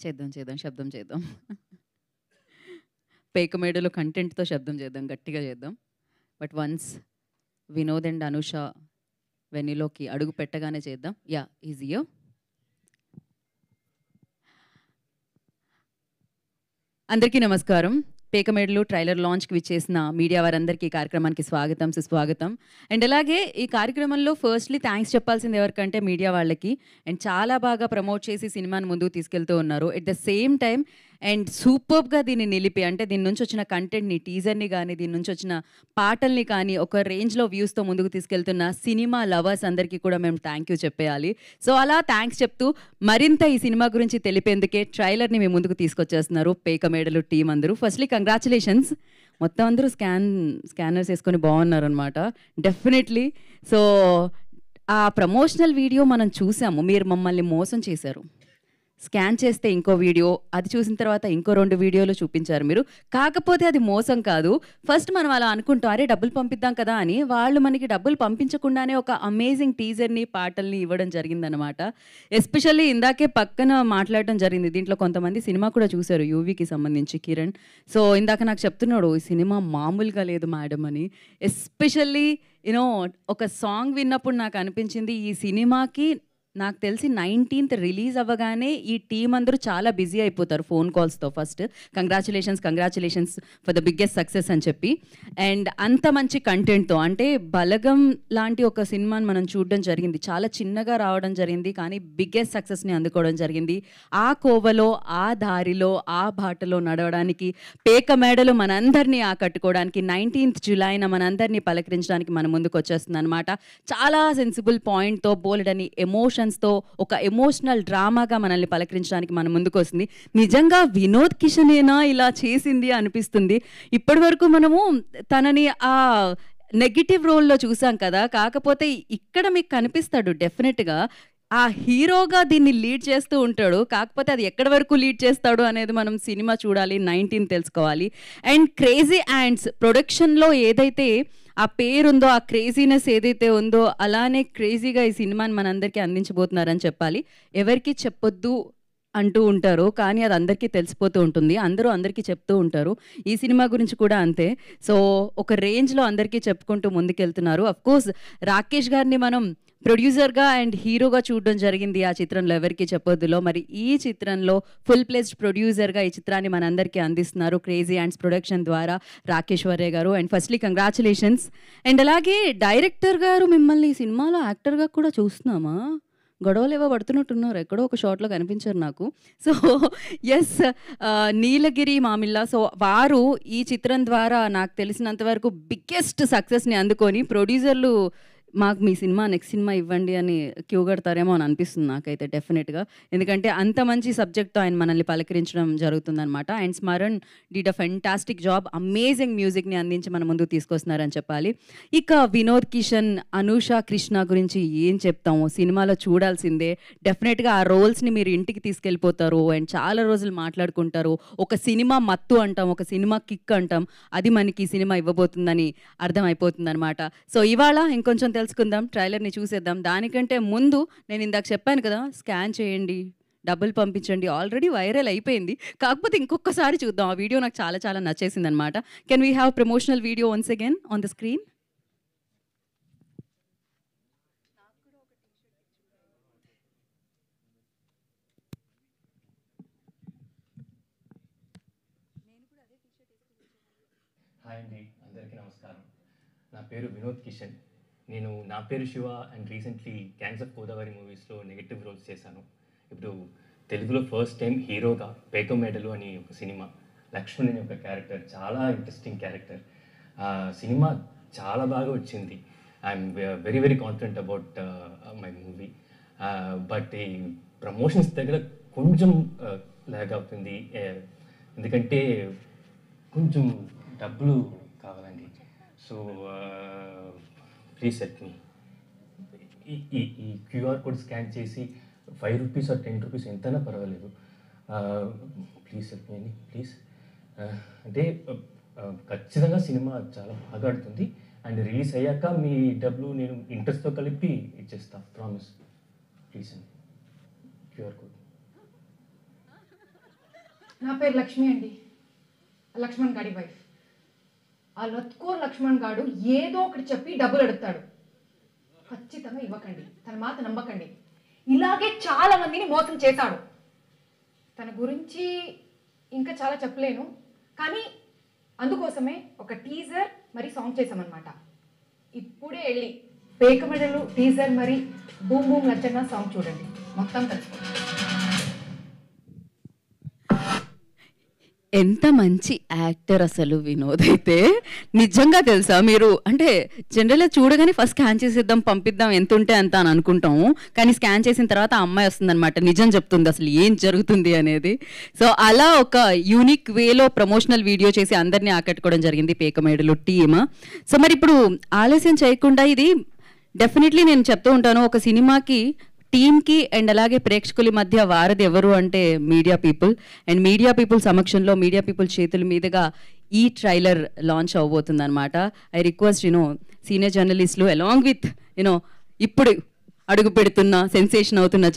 చేద్దాం చేద్దాం శబ్దం చేద్దాం. పేకమేడలో కంటెంట్‌తో శబ్దం చేద్దాం. గట్టిగా చేద్దాం. But once Vinod and Anusha వెన్యూలోకి అడుగు పెట్టగానే చేద్దాం. యాహ్! ఈజియో. అందరికీ నమస్కారం. పేకమేడలు ట్రైలర్ లాంచ్‌కి విచ్చేసిన మీడియా వారందరికీ ఈ కార్యక్రమానికి స్వాగతం, సుస్వాగతం. అండ్ అలాగే ఈ కార్యక్రమంలో ఫస్ట్‌లీ థాంక్స్ చెప్పాల్సింది ఎవరికంటే మీడియా వాళ్ళకి. అండ్ చాలా బాగా ప్రమోట్ చేసి సినిమాని ముందుకు తీసుకెళ్తూ ఉన్నారు. At the same time and సూపర్బ్‌గా దీన్ని నిలిపి అంటే దీని నుంచి వచ్చిన కంటెంట్‌ని, టీజర్‌ని గానీ, దీని నుంచి వచ్చిన పాటల్ని కానీ ఒక రేంజ్‌లో వ్యూస్‌తో ముందుకు తీసుకెళ్తున్న సినిమా లవర్స్ అందరికీ కూడా మేము థ్యాంక్ యూ చెప్పేయాలి. సో అలా థ్యాంక్స్ చెప్తూ మరింత ఈ సినిమా గురించి తెలిపేందుకే ట్రైలర్‌ని మీ ముందుకు తీసుకొచ్చేస్తున్నారు పేకమేడలు టీమ్ అందరూ. Firstly congratulations. మొత్తం అందరూ స్కానర్స్ యేసుకొని బాగున్నారనమాట. డెఫినెట్‌లీ. సో ఆ ప్రమోషనల్ వీడియో మనం చూసాము. మీరు మమ్మల్ని మోసం చేశారు. స్కాన్ చేస్తే ఇంకో వీడియో, అది చూసిన తర్వాత ఇంకో 2 వీడియోలు చూపించారు మీరు. కాకపోతే అది మోసం కాదు. ఫస్ట్ మనం అలా అనుకుంటాం, అరే డబ్బులు పంపిద్దాం కదా అని. వాళ్ళు మనకి డబ్బులు పంపించకుండానే ఒక అమేజింగ్ టీజర్‌ని, పాటల్ని ఇవ్వడం జరిగిందనమాట. ఎస్పెషల్లీ ఇందాకే పక్కన మాట్లాడడం జరిగింది. దీంట్లో కొంతమంది సినిమా కూడా చూసారు యూవీకి సంబంధించి కిరణ్. సో ఇందాక నాకు చెప్తున్నాడు, ఈ సినిమా మామూలుగా లేదు మేడం అని. ఎస్పెషల్లీ ఒక సాంగ్ విన్నప్పుడు నాకు అనిపించింది ఈ సినిమాకి నాకు తెలిసి 19th రిలీజ్ అవ్వగానే ఈ టీమ్ అందరూ చాలా బిజీ అయిపోతారు ఫోన్ కాల్స్‌తో first. Congratulations for the biggest success అని చెప్పి. అండ్ అంత మంచి కంటెంట్‌తో అంటే 'బలగం' లాంటి ఒక సినిమాని మనం చూడడం జరిగింది. చాలా చిన్నగా రావడం జరిగింది. కానీ బిగ్గెస్ట్ సక్సెస్‌ని అందుకోవడం జరిగింది. ఆ కోవలో, ఆ దారిలో, ఆ బాటలో నడవడానికి పేకమేడలు మనందరినీ ఆకట్టుకోవడానికి 19th జులైన మనందరినీ పలకరించడానికి మన ముందుకు వచ్చేస్తుందనమాట. చాలా సెన్సిబుల్ పాయింట్‌తో బోలెడన్ని ఎమోషన్స్‌తో ఒక ఎమోషనల్ డ్రామాగా మనల్ని పలకరించడానికి మన ముందుకు వస్తుంది. నిజంగా వినోద్ కిషనేనా ఇలా చేసింది అనిపిస్తుంది. ఇప్పటివరకు మనము తనని ఆ నెగెటివ్ రోల్‌లో చూసాం కదా! కాకపోతే ఇక్కడ మీకు కనిపిస్తాడు డెఫినెట్‌గా. ఆ హీరోగా దీన్ని లీడ్ చేస్తూ ఉంటాడు. కాకపోతే అది ఎక్కడి వరకు లీడ్ చేస్తాడు అనేది మనం సినిమా చూడాలి. 19 తెలుసుకోవాలి. అండ్ 'క్రేజీ యాంట్స్' ప్రొడక్షన్‌లో ఏదైతే ఆ పేరుందో, ఆ క్రేజీనెస్ ఏదైతే ఉందో అలానే క్రేజీగా ఈ సినిమాని మనందరికీ అందించబోతున్నారని చెప్పాలి. ఎవరికీ చెప్పొద్దు అంటూ ఉంటారు. కానీ అది అందరికీ తెలిసిపోతూ ఉంటుంది. అందరూ అందరికీ చెప్తూ ఉంటారు. ఈ సినిమా గురించి కూడా అంతే. సో ఒక రేంజ్‌లో అందరికీ చెప్పుకుంటూ ముందుకెళ్తున్నారు. అఫ్‌కోర్స్ రాకేష్ గారిని మనం ప్రొడ్యూసర్‌గా అండ్ హీరోగా చూడడం జరిగింది ఆ చిత్రంలో 'ఎవరికీ చెప్పొద్దులో'. మరి ఈ చిత్రంలో ఫుల్ ప్లెజ్డ్ ప్రొడ్యూసర్‌గా ఈ చిత్రాన్ని మనందరికీ అందిస్తున్నారు 'క్రేజీ యాంట్స్' ప్రొడక్షన్ ద్వారా రాకేష్ వర్రే గారు. And firstly congratulations. అండ్ అలాగే డైరెక్టర్ గారు మిమ్మల్ని ఈ సినిమాలో యాక్టర్‌గా కూడా చూస్తున్నామా? గొడవలేవో పడుతున్నట్టున్నారు. ఎక్కడో ఒక షాట్‌లో కనిపించారు నాకు. సో యెస్, 'నీలగిరి మామిళ్ళ' సో వారు ఈ చిత్రం ద్వారా నాకు తెలిసినంత వరకు బిగ్గెస్ట్ సక్సెస్‌ని అందుకొని ప్రొడ్యూసర్లు మాకు మీ సినిమా నెక్స్ట్ సినిమా ఇవ్వండి అని క్యూ కడతారేమో అని అనిపిస్తుంది నాకైతే డెఫినెట్‌గా. ఎందుకంటే అంత మంచి సబ్జెక్ట్‌తో ఆయన మనల్ని పలకరించడం జరుగుతుందనమాట. And Smaran did a fantastic job. Amazing మ్యూజిక్‌ని అందించి మన ముందుకు తీసుకొస్తున్నారని చెప్పాలి. ఇక వినోద్ కిషన్, అనూష కృష్ణ గురించి ఏం చెప్తాము. సినిమాలో చూడాల్సిందే. డెఫినెట్‌గా ఆ రోల్స్‌ని మీరు ఇంటికి తీసుకెళ్ళిపోతారు. అండ్ చాలా రోజులు మాట్లాడుకుంటారు. ఒక సినిమా మత్తు అంటాం. ఒక సినిమా కిక్ అంటాం. అది మనకి ఈ సినిమా ఇవ్వబోతుందని అర్థమైపోతుందనమాట. సో ఇవాళ ఇంకొంచెం తెలుసుకుందాం. ట్రైలర్‌ని చూసేద్దాం. దానికంటే ముందు నేను ఇందాక చెప్పాను కదా! స్కాన్ చేయండి, డబ్బులు పంపించండి. ఆల్రెడీ వైరల్ అయిపోయింది. కాకపోతే ఇంకొకసారి చూద్దాం. ఆ వీడియో నాకు చాలా చాలా నచ్చేసిందనమాట. Can we have promotional video once again on the screen? Hi అండి, అందరికీ నమస్కారం. నా పేరు వినోద్ కిషన్. నేను నా పేరు Shiva and recently gangs of Godavari మూవీస్లో నెగటివ్ రోల్స్ చేశాను. ఇప్పుడు తెలుగులో ఫస్ట్ టైం హీరోగా పేకమేడలు అని ఒక సినిమా, లక్ష్మణ్ అనే ఒక క్యారెక్టర్, చాలా ఇంట్రెస్టింగ్ క్యారెక్టర్. ఆ సినిమా చాలా బాగా వచ్చింది. I'm very very confident about my movie. But ఈ ప్రమోషన్స్ దగ్గర కొంచెం లాగ్ అవుతుంది. ఎందుకంటే కొంచెం డబ్బులు కావాలండి. So please help me. ఈ క్యూఆర్ కోడ్ స్కాన్ చేసి ₹5 ఆర్ ₹10 ఎంతైనా పర్వాలేదు. ప్లీజ్ హెల్ప్ మీ అండి, ప్లీజ్. అంటే ఖచ్చితంగా సినిమా చాలా బాగా ఆడుతుంది. అండ్ రిలీజ్ అయ్యాక మీ డబ్బులు నేను ఇంట్రెస్ట్తో కలిపి ఇచ్చేస్తా, ప్రామిస్. ప్లీజ్ అండి, క్యూఆర్ కోడ్. నా పేరు లక్ష్మి అండి, లక్ష్మణ్ గాడి వైఫ్. ఆ లత్కోర్ లక్ష్మణ్ గాడు ఏదో ఒకటి చెప్పి డబ్బులు అడుగుతాడు. ఖచ్చితంగా ఇవ్వకండి, తన మాట నమ్మకండి. ఇలాగే చాలా మందిని మోసం చేశాడు. తన గురించి ఇంకా చాలా చెప్పలేను, కానీ అందుకోసమే ఒక టీజర్ మరి సాంగ్ చేసామన్నమాట. ఇప్పుడే వెళ్ళి పేకమెడలు టీజర్ మరి బూమ్ బూమ్ నచ్చన్న సాంగ్ చూడండి, మొత్తం తెలుసుకోండి. ఎంత మంచి యాక్టర్ అసలు వినోద్ అయితే. నిజంగా తెలుసా, మీరు అంటే జనరల్గా చూడగానే ఫస్ట్ స్కాన్ చేసేద్దాం పంపిద్దాం ఎంత ఉంటే అంత అని అనుకుంటాము, కానీ స్కాన్ చేసిన తర్వాత ఆ అమ్మాయి వస్తుందన్నమాట, నిజం చెప్తుంది అసలు ఏం జరుగుతుంది అనేది. సో అలా ఒక యూనిక్ వేలో ప్రమోషనల్ వీడియో చేసి అందరినీ ఆకట్టుకోవడం జరిగింది పేకమేడులో టీమ్. సో మరి ఇప్పుడు ఆలస్యం చేయకుండా, ఇది డెఫినెట్లీ నేను చెప్తూ ఉంటాను, ఒక సినిమాకి టీమ్కి అండ్ అలాగే ప్రేక్షకుల మధ్య వారధి ఎవరు అంటే media people. And media people సమక్షంలో, మీడియా పీపుల్ చేతుల మీదుగా ఈ ట్రైలర్ లాంచ్ అవబోతుంది అనమాట. ఐ రిక్వెస్ట్ సీనియర్ జర్నలిస్టులు అలాంగ్ విత్ ఇప్పుడు అడుగు పెడుతున్న సెన్సేషన్ అవుతున్న